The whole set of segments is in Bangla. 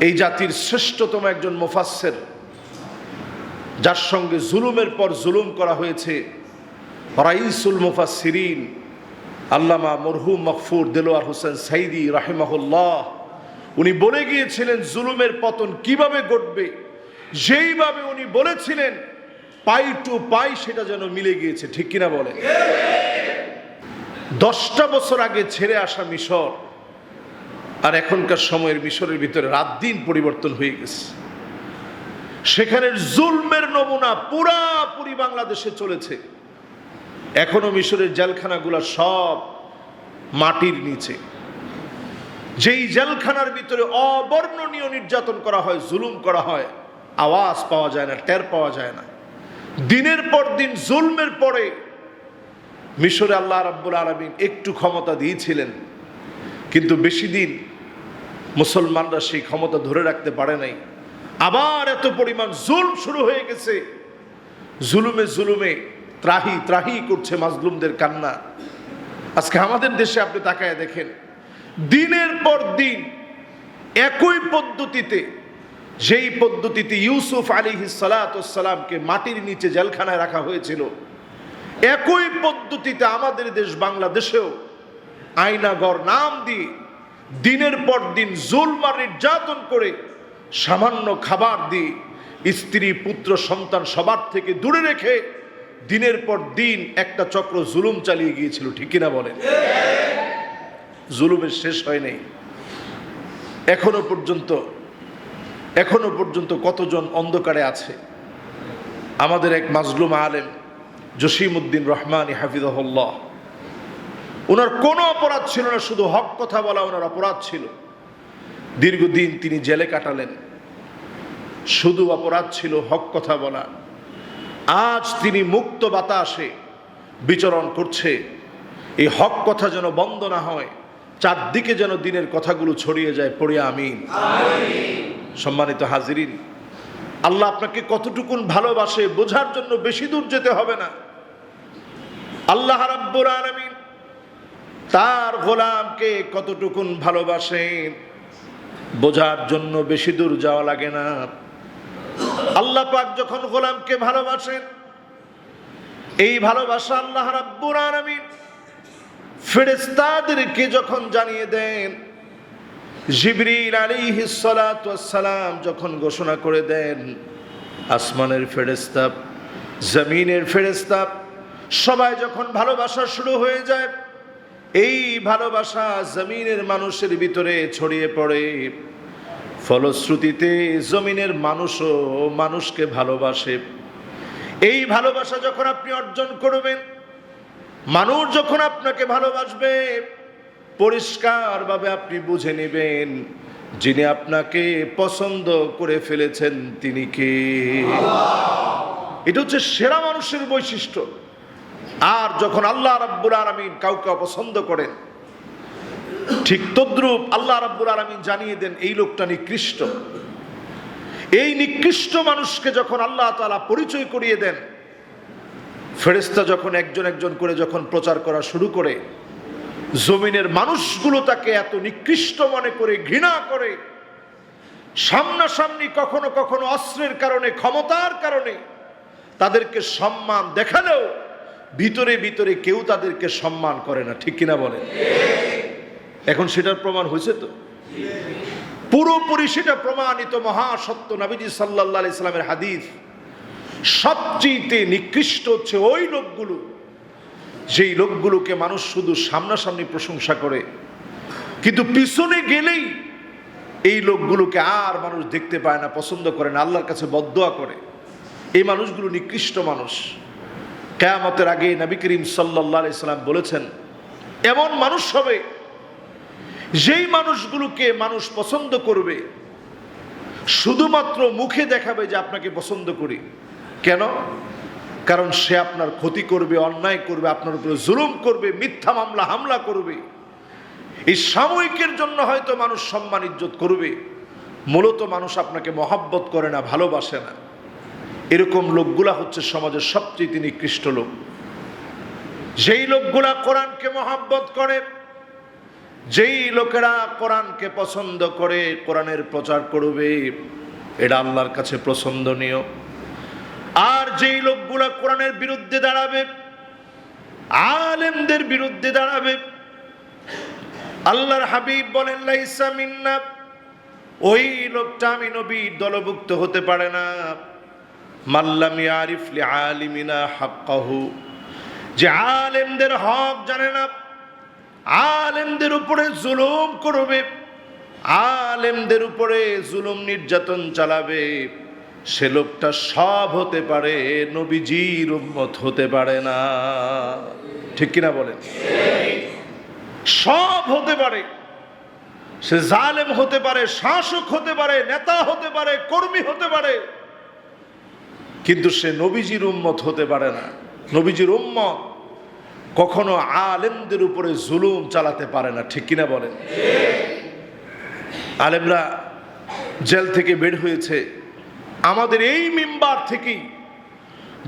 এই জাতির শ্রেষ্ঠতম একজন মুফাসসির, যার সঙ্গে জুলুমের পর জুলুম করা হয়েছে, রাইসুল মুফাসসিরিন আল্লামা মরহুম মগফুর দেলোয়ার হোসেন সাইদি রাহিমাহুল্লাহ, উনি বলে গিয়েছিলেন জুলুমের পতন কিভাবে ঘটবে। যেইভাবে উনি বলেছিলেন পাই টু পাই সেটা যেন মিলে গিয়েছে, ঠিক কিনা বলেন? 10টা বছর আগে ছেড়ে আসা মিশর আর এখনকার সময়ের মিশরের ভিতরে রাত দিন পরিবর্তন হয়ে গেছে। সেখানের জুলমের নমুনা পুরাপুরি বাংলাদেশে চলেছে। এখনো মিশরের জেলখানাগুলো সব মাটির নিচে। যেই জেলখানার ভিতরে অবর্ণনীয় নির্যাতন করা হয়, জুলুম করা হয়, আওয়াজ পাওয়া যায় না, টের পাওয়া যায় না। দিনের পর দিন জুলমের পরে মিশরে আল্লাহ রাব্বুল আলামিন একটু ক্ষমতা দিয়েছিলেন, কিন্তু বেশি দিন মুসলমানরা সেই ক্ষমতা ধরে রাখতে পারে নাই। আবার এত পরিমাণ জুলম শুরু হয়ে গেছে। জুলুমে জুলুমে ত্রাহি ত্রাহি করছে মাজলুমদের কান্না। আজকে আমাদের দেশে আপনি তাকায় দেখেন, দিনের পর দিন একই পদ্ধতিতে, যেই পদ্ধতিতে ইউসুফ আলাইহিস সালাতুস সালামকে মাটির নিচে জেলখানায় রাখা হয়েছিল, একই পদ্ধতিতে আমাদের দেশ বাংলাদেশেও আয়নাগর নাম দিয়ে দিনের পর দিন জুলম আর নির্যাতন করে সামান্য খাবার দিয়ে স্ত্রী পুত্র সন্তান সবার থেকে দূরে রেখে দিনের পর দিন একটা চক্র জুলুম চালিয়ে গিয়েছিল, ঠিক কিনা বলেন? জুলুমের শেষ হয় নাই। এখনো পর্যন্ত কতজন অন্ধকারে আছে। আমাদের এক মাজলুম আলেম জসিমউদ্দিন রহমানী হাফিজাহুল্লাহ, ওনার কোনো অপরাধ ছিল না, শুধু হক কথা বলা ওনার অপরাধ ছিল। দীর্ঘদিন তিনি জেলে কাটালেন, শুধু অপরাধ ছিল হক কথা বলা। আজ তিনি মুক্ত বাতাসে বিচরণ করছে। এই হক কথা যেন বন্ধ না হয়, চারদিকে যেন দিনের কথাগুলো ছড়িয়ে যায়, পড়ে আমিন। সম্মানিত হাজিরিন, আল্লাহ আপনাকে কতটুকুন ভালোবাসে বোঝার জন্য বেশি দূর যেতে হবে না। আল্লাহ রাব্বুল আলামিন তার গোলামকে কতটুকুন ভালোবাসেন বোঝার জন্য বেশি দূর যাওয়া লাগে না। আল্লাহ পাক যখন গোলামকে ভালোবাসেন, এই ভালোবাসা আল্লাহ রাব্বুল আলামিন ফেরেশতাদেরকে যখন জানিয়ে দেন, জিবরিল আলাইহিস সালাতু ওয়াস সালাম যখন ঘোষণা করে দেন, আসমানের ফেরেশতা, জমিনের ফেরেশতা সবাই যখন ভালোবাসা শুরু হয়ে যায়, এই ভালোবাসা জমিনের মানুষের ভিতরে ছড়িয়ে পড়ে। ফলশ্রুতিতে জমিনের মানুষও মানুষকে ভালোবাসে। এই ভালোবাসা যখন আপনি অর্জন করবেন, মানুষ যখন আপনাকে ভালোবাসবে, পরিষ্কারভাবে আপনি বুঝে নেবেন যিনি আপনাকে পছন্দ করে ফেলেছেন তিনি কে। এটা হচ্ছে সেরা মানুষের বৈশিষ্ট্য। আর যখন আল্লাহ রাব্বুল আলামিন কাউকে অপছন্দ করেন, ঠিক তদ্রূপ আল্লাহ রাব্বুল আলামিন জানিয়ে দেন এই লোকটা নিকৃষ্ট। এই নিকৃষ্ট মানুষকে যখন আল্লাহ তাআলা পরিচয় করিয়ে দেন, ফেরেশতা যখন একজন একজন করে যখন প্রচার করা শুরু করে, জমিনের মানুষগুলো তাকে এত নিকৃষ্ট মনে করে, ঘৃণা করে, সামনাসামনি কখনো কখনো অস্ত্রের কারণে, ক্ষমতার কারণে তাদেরকে সম্মান দেখালেও ভিতরে ভিতরে কেউ তাদেরকে সম্মান করে না, ঠিক কিনা বলেন? এখন সেটার প্রমাণ হয়েছে তো, পুরোপুরি সেটা প্রমাণিত মহাসত্য। নবীজি সাল্লাল্লাহু আলাইহি সাল্লামের হাদিস, সবচেয়ে নিকৃষ্ট হচ্ছে ওই লোকগুলো, যেই লোকগুলোকে মানুষ শুধু সামনাসামনি প্রশংসা করে, কিন্তু পিছনে গেলেই এই লোকগুলোকে আর মানুষ দেখতে পায় না, পছন্দ করে না, আল্লাহর কাছে বদদোয়া করে। এই মানুষগুলো নিকৃষ্ট মানুষ। কিয়ামতের আগে নবী করিম সাল্লাল্লাহু আলাইহি সাল্লাম বলেছেন, এমন মানুষ হবে যেই মানুষগুলোকে মানুষ পছন্দ করবে, শুধুমাত্র মুখে দেখাবে যে আপনাকে পছন্দ করি। কেন? কারণ সে আপনার ক্ষতি করবে, অন্যায় করবে, আপনার উপরে জুলুম করবে, মিথ্যা মামলা হামলা করবে। এই সাময়িকের জন্য হয়তো মানুষ সম্মান ইজ্জত করবে, মূলত মানুষ আপনাকে মহব্বত করে না, ভালোবাসে না। এরকম লোকগুলা হচ্ছে সমাজের সবচেয়ে নিকৃষ্ট লোক। যেই লোকগুলা কোরআনকে মহব্বত করে, যেই লোকেরা কোরআনকে পছন্দ করে, কোরআনের প্রচার করবে, এটা আল্লাহর কাছে পছন্দনীয়। আর যেই লোকগুলা কোরআনের বিরুদ্ধে দাঁড়াবে, আলেমদের বিরুদ্ধে দাঁড়াবে, আল্লাহর হাবিব বলেন লাইসা মিন্না, ওই লোকটা আমি নবীর দলভুক্ত হতে পারে না। মাল্লাম ইয়ারিফ লিআলিমিনা হাক্কাহু, যে আলেমদের হক জানে না, আলেমদের উপরে জুলুম করবে, আলেমদের উপরে জুলুম নির্যাতন চালাবে, সে লোকটা সব হতে পারে, নবীজির উম্মত হতে পারে না। ঠিক কিনা বলেন? সব হতে পারে, সে জালেম হতে পারে, শাসক হতে পারে, নেতা হতে পারে, কর্মী হতে পারে, কিন্তু সে নবীজির উম্মত হতে পারে না। নবীজির উম্মত কখনো আলেমদের উপরে জুলুম চালাতে পারে না। ঠিক কিনা বলেন? আলেমরা জেল থেকে বের হয়েছে, আমাদের এই মিম্বার থেকেই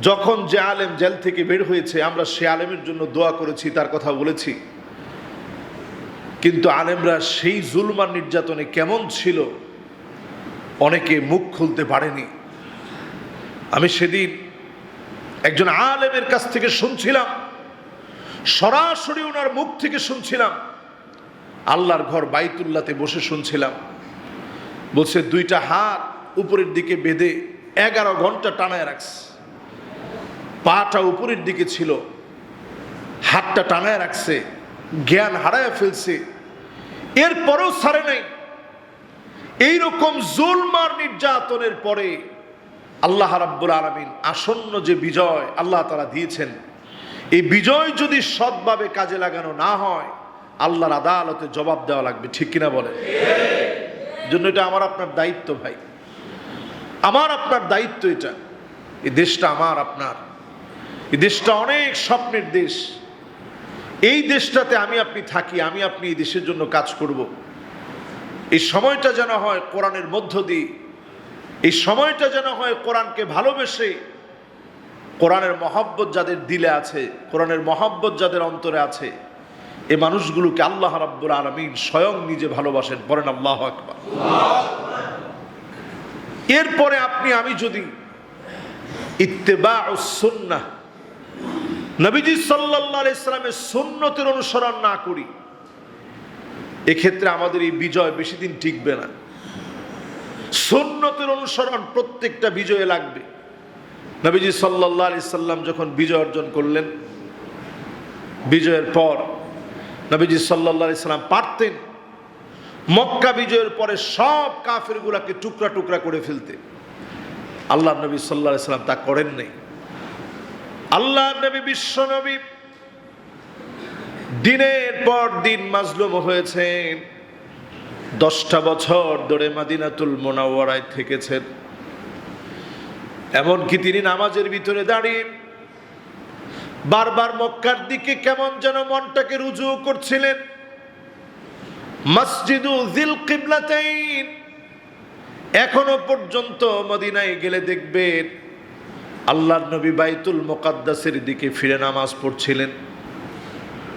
যখন যে আলেম জেল থেকে বের হয়েছে, আমরা সে আলেমের জন্য দোয়া করেছি, তার কথা বলেছি। কিন্তু আলেমরা সেই জুলমার নির্যাতনে কেমন ছিল, অনেকে মুখ খুলতে পারেনি। আমি সেদিন একজন আলেমের কাছ থেকে শুনছিলাম, সরাসরি ওনার মুখ থেকে শুনছিলাম, আল্লাহর ঘর বাইতুল্লাহতে বসে শুনছিলাম। বলছে দুইটা হাত উপরের দিকে বেঁধে 11 ঘন্টা টানায় রাখছে, পাটা উপরের দিকে ছিল, হাতটা টানায় রাখছে, জ্ঞান হারায় ফেলছে, এরপরেও ছাড়ে নাই। এইরকম জুলমার নির্যাতনের পরে আল্লাহ রাব্বুল আলামিন আসন্ন যে বিজয় আল্লাহ তাআলা দিয়েছেন, এই বিজয় যদি সৎভাবে কাজে লাগানো না হয়, আল্লাহর আদালতে জবাব দেওয়া লাগবে। ঠিক কিনা বলেন? জন্য এটা আমার আপনার দায়িত্ব ভাই, আমার আপনার দায়িত্ব। এটা এই দেশটা আমার আপনার, এই দেশটা অনেক স্বপ্নের দেশ। এই দেশটাতে আমি আপনি থাকি, আমি আপনি এই দেশের জন্য কাজ করব। এই সময়টা যেন হয় কোরআনের মধ্য দিয়ে, এই সময়টা যেন হয় কোরআনকে ভালোবেসে, কোরআনের মহব্বত যাদের দিলে আছে, কোরআনের মহব্বত যাদের অন্তরে আছে, এই মানুষগুলোকে আল্লাহ রাব্বুল আলামিন স্বয়ং নিজে ভালোবাসেন। পড়েন আল্লাহু আকবার। এরপরে আপনি আমি যদি ইত্তেবাউস সুন্নাহ, নবীজি সাল্লাল্লাহু আলাইহি সাল্লামের সুন্নতের অনুসরণ না করি, এক্ষেত্রে আমাদের এই বিজয় বেশি দিন টিকবে না। সুন্নতের অনুসরণ প্রত্যেকটা বিজয়ে লাগবে। নবীজি সাল্লাল্লাহু আলাইহি সাল্লাম যখন বিজয় অর্জন করলেন, বিজয়ের পর নবীজি সাল্লাল্লাহু আলাইহি সাল্লাম পারতেন মক্কা বিজয়ের পরে সব কাফেরগুলোকে টুকরা টুকরা করে ফেলতে। আল্লাহ নবী সাল্লাল্লাহু আলাইহি সাল্লাম তা করেন নাই। আল্লাহ নবী বিশ্ব নবী দিনের পর দিন মাজলুম হয়েছেন, 10টা বছর ধরে মদিনাতুল মুনাওয়ারায় থেকেছেন। এমনকি তিনি নামাজের ভিতরে দাঁড়িয়ে বারবার মক্কার দিকে কেমন যেন মনটাকে রুজু করছিলেন। মসজিদু যিল কিবলাতাইন, এখনো পর্যন্ত মদিনায় গেলে দেখবেন আল্লাহর নবী বাইতুল মুকাদ্দাসের দিকে ফিরে নামাজ পড়ছিলেন।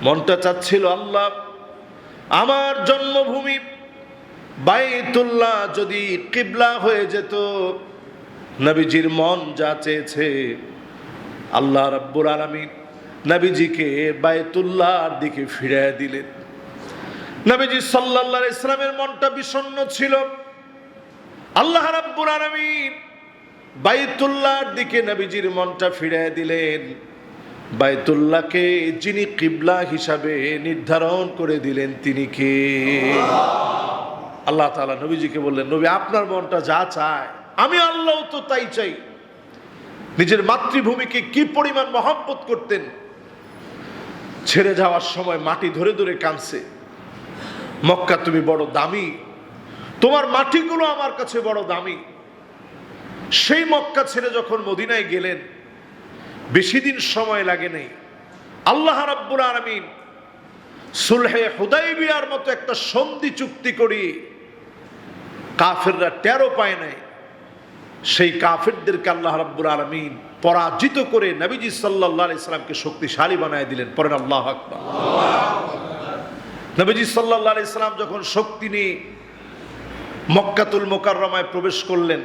মনটা চাচ্ছিল, আল্লাহ, আমার জন্মভূমি বাইতুল্লাহ যদি কিবলা হয়ে যেত। নবীজির মন যা চেয়েছে, আল্লাহ রাব্বুল আলামিন নবীজিকে বাইতুল্লাহর দিকে ফিরিয়ে দিলেন। নবীজি সাল্লাল্লাহু আলাইহি সাল্লামের মনটা বিষণ্ণ ছিল। আল্লাহ রাব্বুল আলামিন বাইতুল্লাহর দিকে নবীজির মনটা ফিরিয়ে দিলেন। বাইতুল্লাহকে যিনি কিবলা হিসাবে নির্ধারণ করে দিলেন, তিনি কে? আল্লাহ তাআলা নবীজিকে বললেন, নবী, আপনার মনটা যা চায়, আমি আল্লাহ তো তাই চাই। নিজের মাতৃভূমিকে কি পরিমাণ মহব্বত করতেন। ছেড়ে যাওয়ার সময় মাটি ধরে ধরে কাঁদছে, মক্কা তুমি বড় দামি, তোমার মাটিগুলো আমার কাছে বড় দামি। সেই মক্কা ছেড়ে যখন মদিনায় গেলেন, বেশি দিন সময় লাগে নাই, আল্লাহ রাব্বুল আলামিন সুলহে হুদাইবিয়ার মতো একটা সন্ধি চুক্তি করি, কাফেররা টেরও পায় নাই। সেই কাফেরদেরকে আল্লাহ রাব্বুল আলামিন পরাজিত করে নবীজি সাল্লাল্লাহু আলাইহি সাল্লামকে শক্তিশালী বানায় দিলেন। পড়েন আল্লাহু আকবার। নবীজি সাল্লাল্লাহু আলাইহি সাল্লাম যখন শক্তি নিয়ে মক্কাতুল মুকাররমায় প্রবেশ করলেন,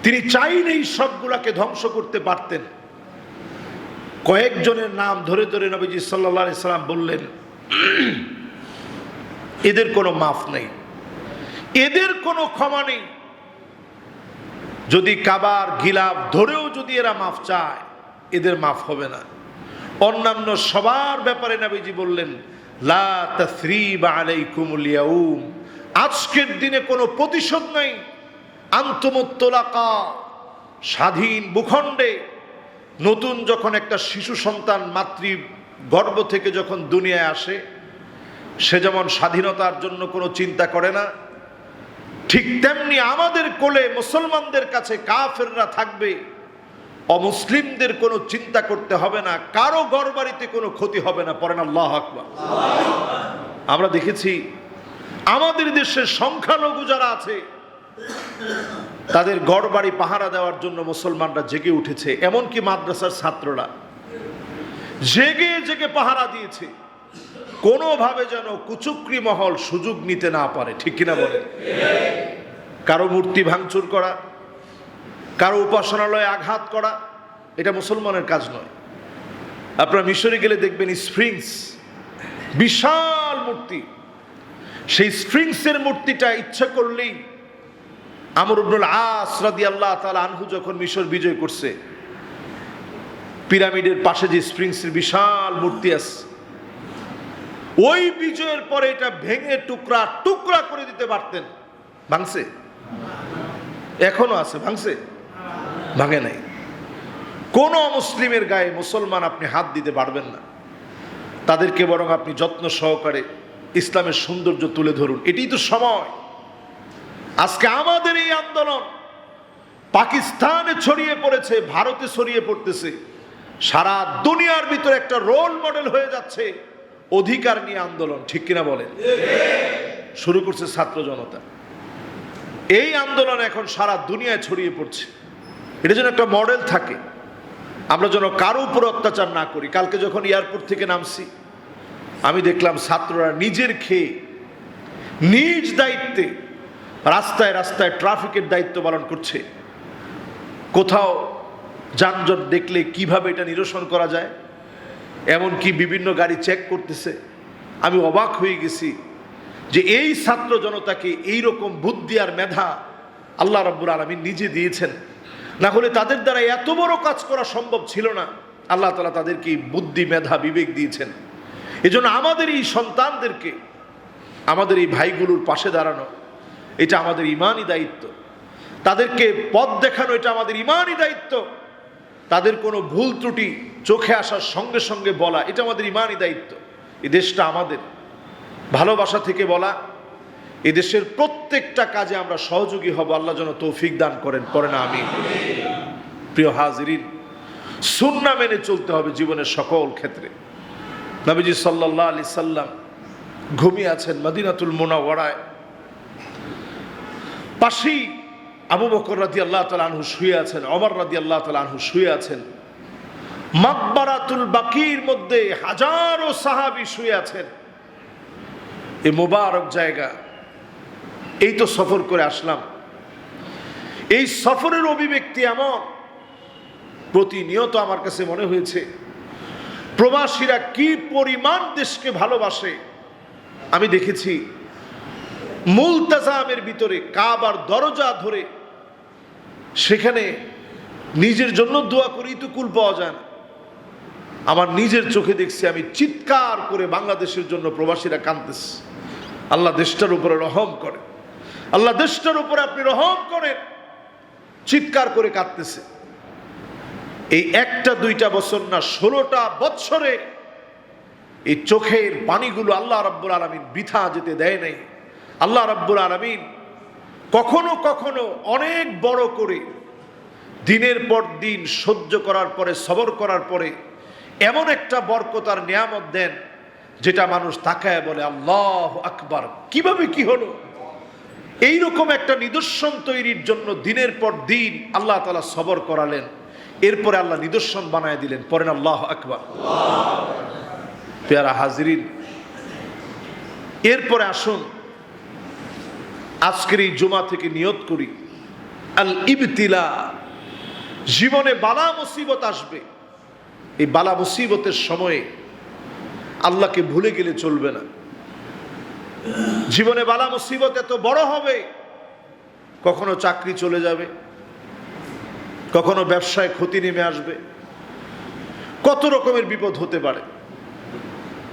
তিনি চাইলেই সবগুলাকে ধ্বংস করতে পারতেন। কয়েকজনের নাম ধরে ধরে নবীজি সাল্লাল্লাহু আলাইহি সাল্লাম বললেন, এদের কোনো মাফ নেই, এদের কোনো ক্ষমা নেই। যদি কাবার গিলাফ ধরেও যদি এরা মাফ চায়, এদের মাফ হবে না। অন্যান্য সবার ব্যাপারে নবীজি বললেন, লা তাসরিবা আলাইকুমুল ইয়াউম, আজকের দিনে কোনো প্রতিশোধ নাই। আনতুমুত তুলাকা, স্বাধীন ভূখণ্ডে নতুন যখন একটা শিশু সন্তান মাতৃ গর্ভ থেকে যখন দুনিয়ায় আসে, সে যেমন স্বাধীনতার জন্য কোনো চিন্তা করে না, ঠিক তেমনি আমাদের কোলে মুসলমানদের কাছে কাফেররা থাকবে, অমুসলিমদের কোনো চিন্তা করতে হবে না, কারো ঘরবাড়িতে কোনো ক্ষতি হবে না। পড়েন আল্লাহু আকবার। আমরা দেখেছি আমাদের দেশের সংখ্যালঘু যারা আছে, তাদের ঘরবাড়ি পাহারা দেওয়ার জন্য মুসলমানরা জেগে উঠেছে। এমনকি মাদ্রাসার ছাত্ররা জেগে জেগে পাহারা দিয়েছে, কোনোভাবে যেন কুচক্রী মহল সুযোগ নিতে না পারে। ঠিক কিনা বলেন? কারো মূর্তি ভাঙচুর করা, কারো উপাসনালয়ে আঘাত করা, এটা মুসলমানের কাজ নয়। আপনারা মিশরে গেলে দেখবেন স্ফিংস, বিশাল মূর্তি। সেই স্ফিংসের মূর্তিটা ইচ্ছা করলেই আমর ইবনুল আস রাদিয়াল্লাহু তাআলা আনহু যখন মিশর বিজয় করছে, পিরামিডের পাশে যে স্ফিংসের বিশাল মূর্তি আছে, ওই বিজয়ের পরে এটা ভেঙে টুকরা টুকরা করে দিতে পারতেন। ভাঙছে? এখনো আছে। ভাঙছে? ভাঙে নাই। কোন মুসলিমের গায়ে মুসলমান আপনি হাত দিতে পারবেন না। তাদেরকে বরং আপনি যত্ন সহকারে ইসলামের সৌন্দর্য তুলে ধরুন। এটাই তো সময়। আজকে আমাদের এই আন্দোলন পাকিস্তানে ছড়িয়ে পড়েছে, ভারতে ছড়িয়ে পড়তেছে, সারা দুনিয়ার ভিতরে একটা রোল মডেল হয়ে যাচ্ছে অধিকার নিয়ে আন্দোলন। ঠিক কিনা বলেন? শুরু করছে ছাত্র জনতা। এই আন্দোলন এখন সারা দুনিয়ায় ছড়িয়ে পড়ছে। এটা যেন একটা মডেল থাকে, আমরা যেন কারো উপর অত্যাচার না করি। কালকে যখন এয়ারপোর্ট থেকে নামছি, আমি দেখলাম ছাত্ররা নিজের খেয়ে নিজ দায়িত্বে রাস্তায় রাস্তায় ট্রাফিকের দায়িত্ব পালন করছে। কোথাও যানজট দেখলে কিভাবে এটা নিরসন করা যায়, এমনকি বিভিন্ন গাড়ি চেক করতেছে। আমি অবাক হয়ে গেছি যে এই ছাত্র জনতাকে এইরকম বুদ্ধি আর মেধা আল্লাহ রাব্বুল আলামিন নিজে দিয়েছেন। না হলে তাদের দ্বারা এত বড় কাজ করা সম্ভব ছিল না। আল্লাহ তাআলা তাদেরকে বুদ্ধি, মেধা, বিবেক দিয়েছেন। এজন্য আমাদের এই সন্তানদেরকে, আমাদের এই ভাইগুলোর পাশে দাঁড়ানো, এটা আমাদের ইমানি দায়িত্ব। তাদেরকে পথ দেখানো, এটা আমাদের ইমানি দায়িত্ব। তাদের কোনো ভুল ত্রুটি চোখে আসার সঙ্গে সঙ্গে বলা, এটা আমাদের ইমানি দায়িত্ব। এই দেশটা আমাদের, ভালোবাসা থেকে বলা, এই দেশের প্রত্যেকটা কাজে আমরা সহযোগী হব। আল্লাহ যেন তৌফিক দান করেন। পড়েন আমিন। প্রিয় হাজিরিন, সুন্নাহ মেনে চলতে হবে জীবনের সকল ক্ষেত্রে। নবীজি সাল্লাল্লাহু আলাইহি সাল্লাম ঘুমিয়ে আছেন মদিনাতুল মুনাওয়ারায়। পাশেই আবু বকর রাদিয়াল্লাহু তাআলা আনহু শুয়ে আছেন, ওমর রাদিয়াল্লাহু তাআলা আনহু শুয়ে আছেন। মাকবারাতুল বাকির মধ্যে হাজারো সাহাবী শুয়ে আছেন। এই মুবারক জায়গা, এই তো সফর করে আসলাম। এই সফরের অভিব্যক্তি এমন, প্রতিনিয়ত আমার কাছে মনে হয়েছে প্রবাসীরা কি পরিমাণ দেশকে ভালোবাসে। আমি দেখেছি মুলতাজামের ভিতরে কাবার দরজা ধরে, সেখানে নিজের জন্য দোয়া করেই তো কুল পাওয়া যায় না। আমার নিজের চোখে দেখছি, আমি চিৎকার করে বাংলাদেশের জন্য প্রবাসীরা কাঁদতেছে। আল্লাহ দেশটার উপরে রহম করে, আল্লাহ দেশটার উপরে আপনি রহম করেন, চিৎকার করে কাঁদতেছে। এই একটা দুইটা বছর না, 16টা বছরে এই চোখের পানিগুলো আল্লাহ রাব্বুল আলামিন বৃথা যেতে দেয় নাই। আল্লাহ রাব্বুল আলামিন কখনো কখনো অনেক বড় করে দিনের পর দিন সহ্য করার পরে, সবর করার পরে এমন একটা বরকত আর নিয়ামত দেন, যেটা মানুষ তাকায় বলে আল্লাহু আকবার, কিভাবে কি হলো। এইরকম একটা নিদর্শন তৈরির জন্য দিনের পর দিন আল্লাহ তাআলা সবর করালেন, এরপরে আল্লাহ নিদর্শন বানায় দিলেন। পড়েন আল্লাহু আকবার। পেয়ারা হাজিরিন, এরপরে আসুন আজকের এই জুমা থেকে নিয়ত করি, আল ইবতিলা, জীবনে বালা মুসিবত আসবে। এই বালা মুসিবতের সময়ে আল্লাহকে ভুলে গেলে চলবে না। জীবনে বালা মুসিবত এত বড় হবে, কখনো চাকরি চলে যাবে, কখনো ব্যবসায় ক্ষতি নেমে আসবে, কত রকমের বিপদ হতে পারে।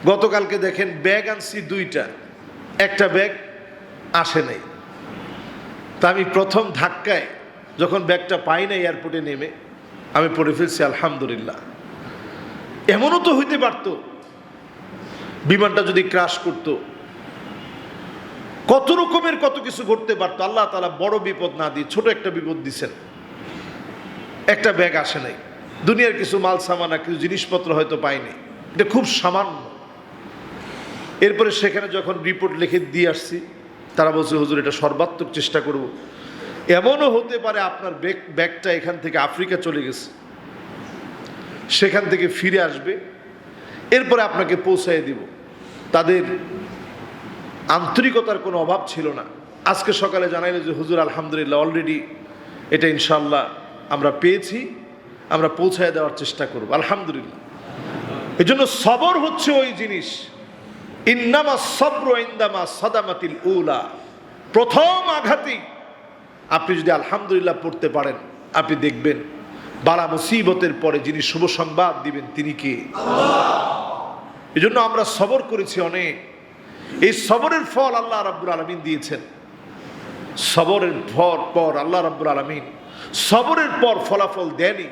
গতকালকে দেখেন ব্যাগ আনছি 2টা, একটা ব্যাগ আসে নাই। তা আমি প্রথম ধাক্কায় যখন ব্যাগটা পাই না এয়ারপোর্টে নেমে আমি পড়ে ফেলছি আলহামদুলিল্লাহ। এমনও তো হইতে পারত বিমানটা যদি ক্রাশ করতো, কত রকমের কত কিছু ঘটতে পারতো। আল্লাহ তাআলা বড় বিপদ না দিয়ে ছোট একটা বিপদ দিছেন, একটা ব্যাগ আসে নাই। দুনিয়ার কিছু মাল সামানা, কিছু জিনিসপত্র হয়তো পাইনি, এটা খুব সামান্য। এরপরে সেখানে যখন রিপোর্ট লিখে দিয়ে আসছি, তারা বলছে হুজুর এটা সর্বাত্মক চেষ্টা করব। এমনও হতে পারে আপনার ব্যাগটা এখান থেকে আফ্রিকা চলে গেছে, সেখান থেকে ফিরে আসবে, এরপরে আপনাকে পৌঁছায় দিব। তাদের আন্তরিকতার কোনো অভাব ছিল না। আজকে সকালে জানাইলে যে হুজুর আলহামদুলিল্লাহ অলরেডি এটা ইনশাল্লাহ আমরা পেয়েছি, আমরা পৌঁছায় দেওয়ার চেষ্টা করব আলহামদুলিল্লাহ। এই জন্য সবর হচ্ছে ওই জিনিস, ইন্নামা সবরু ইনদামা সাদামাতিল উলা, প্রথম আঘাতেই আপনি যদি আলহামদুলিল্লাহ পড়তে পারেন, আপনি দেখবেন বালা মুসিবতের পরে যিনি শুভ সংবাদ দিবেন তিনি কে? আল্লাহ। এই জন্য আমরা সবর করেছি অনেক। এই সবরের ফল আল্লাহ রাব্বুল আলামিন দিয়েছেন। সবরের পর আল্লাহ রাব্বুল আলামিন সবরের পর ফলাফল দেনই।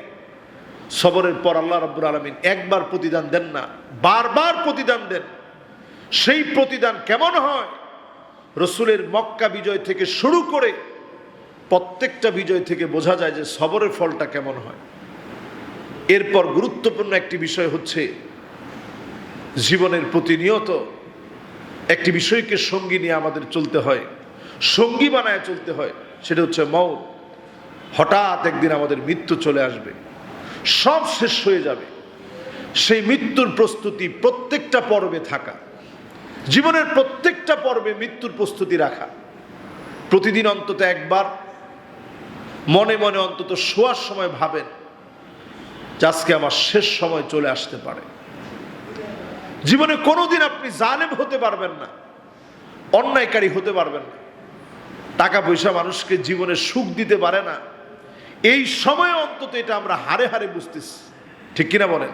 সবরের পর আল্লাহ রাব্বুল আলামিন একবার প্রতিদান দেন না, বারবার প্রতিদান দেন। সেই প্রতিদান কেমন হয়? রসুলের মক্কা বিজয় থেকে শুরু করে প্রত্যেকটা বিজয় থেকে বোঝা যায় যে সবরের ফলটা কেমন হয়। এরপর গুরুত্বপূর্ণ একটি বিষয় হচ্ছে জীবনের প্রতিনিয়ত একটি বিষয়কে সঙ্গী নিয়ে আমাদের চলতে হয়, সঙ্গী বানায় চলতে হয়, সেটা হচ্ছে মওত। হঠাৎ একদিন আমাদের মৃত্যু চলে আসবে, সব শেষ হয়ে যাবে। সেই মৃত্যুর প্রস্তুতি প্রত্যেকটা পর্বে থাকা, জীবনের প্রত্যেকটা পর্বে মৃত্যুর প্রস্তুতি রাখা। প্রতিদিন অন্তত একবার মনে মনে অন্তত শোয়ার সময় ভাবেন যে আজকে আমার শেষ সময় চলে আসতে পারে। জীবনে কোনোদিন আপনি জালেম হতে পারবেন না, অন্যায়কারী হতে পারবেন না। টাকা পয়সা মানুষকে জীবনে সুখ দিতে পারে না, এই সময়ে অন্তত এটা আমরা হারে হারে বুঝতেছি, ঠিক কিনা বলেন?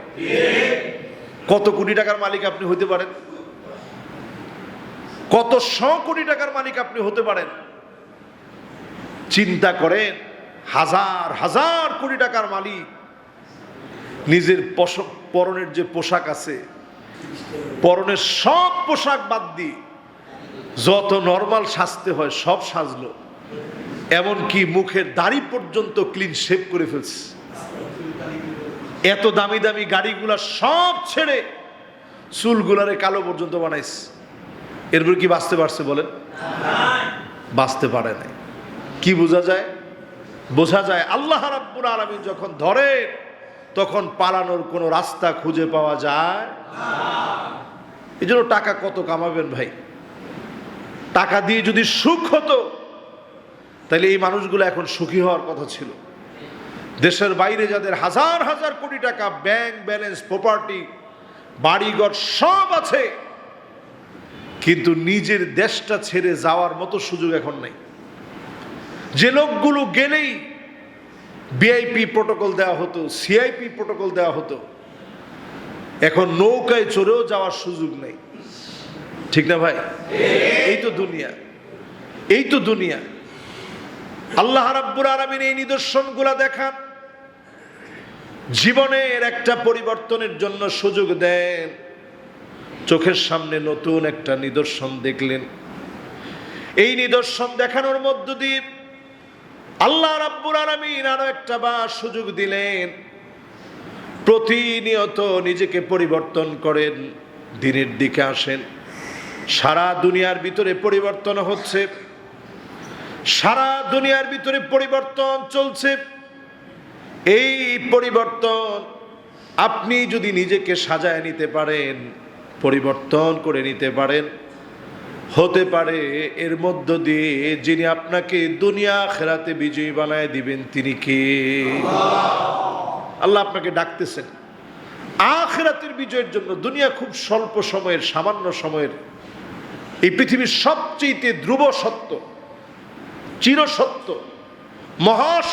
কত কোটি টাকার মালিক আপনি হতে পারেন, কত 100 কোটি টাকার মালিক আপনি হতে পারেন। চিন্তা করেন, হাজার হাজার কোটি টাকার মালিক নিজের পরনের যে পোশাক আছে, পরনের সব পোশাক বাদ দিয়ে যত নরমাল সাজতে হয় সব সাজলো, এমনকি মুখের দাড়ি পর্যন্ত ক্লিন শেভ করে ফেলছে। এত দামি দামি গাড়িগুলা সব ছেড়ে চুলগুলারে কালো পর্যন্ত বানাইছে। এরপর কি বাঁচতে পারছে বলেন? বাঁচতে পারে নাই। কি বোঝা যায়? বোঝা যায় আল্লাহ রাব্বুল আলামিন যখন ধরে তখন পালানোর কোনো রাস্তা খুঁজে পাওয়া যায় না। এই জন্য টাকা কত কামাবেন ভাই? টাকা দিয়ে যদি সুখ হতো তাহলে এই মানুষগুলো এখন সুখী হওয়ার কথা ছিল। দেশের বাইরে যাদের হাজার হাজার কোটি টাকা ব্যাংক ব্যালেন্স, প্রপার্টি, বাড়িঘর সব আছে, কিন্তু নিজের দেশটা ছেড়ে যাওয়ার মতো সুযোগ এখন নাই। যে লোকগুলো গেলেই ভিআইপি প্রটোকল দেওয়া হতো, সিআইপি প্রটোকল দেওয়া হতো, এখন নৌকায় চড়েও যাওয়ার সুযোগ নেই, ঠিক না ভাই? এই তো দুনিয়া, এই তো দুনিয়া। আল্লাহ রাব্বুল আলামিন এই নিদর্শনগুলা দেখান, জীবনের একটা পরিবর্তনের জন্য সুযোগ দেন। চোখের সামনে নতুন একটা নিদর্শন দেখলেন, এই নিদর্শন দেখানোর মধ্য দিয়ে আল্লাহ রাব্বুল আলামিন আরো একটা বার সুযোগ দিলেন। প্রতিনিয়ত নিজেকে পরিবর্তন করেন, দিনের দিকে আসেন। সারা দুনিয়ার ভিতরে পরিবর্তন হচ্ছে, সারা দুনিয়ার ভিতরে পরিবর্তন চলছে। এই পরিবর্তন আপনি যদি নিজেকে সাজায় নিতে পারেন, পরিবর্তন করে নিতে পারেন, হতে পারে এর মধ্য দিয়ে যিনি আপনাকে দুনিয়া আখিরাতে বিজয়ী বানায় দিবেন তিনি কে? আল্লাহ আপনাকে ডাকতেছেন আখিরাতের বিজয়ের জন্য। দুনিয়া খুব স্বল্প সময়ের, সামান্য সময়ের। এই পৃথিবীর সবচেয়ে ধ্রুব সত্য, চিরসত্য, মহাসত্য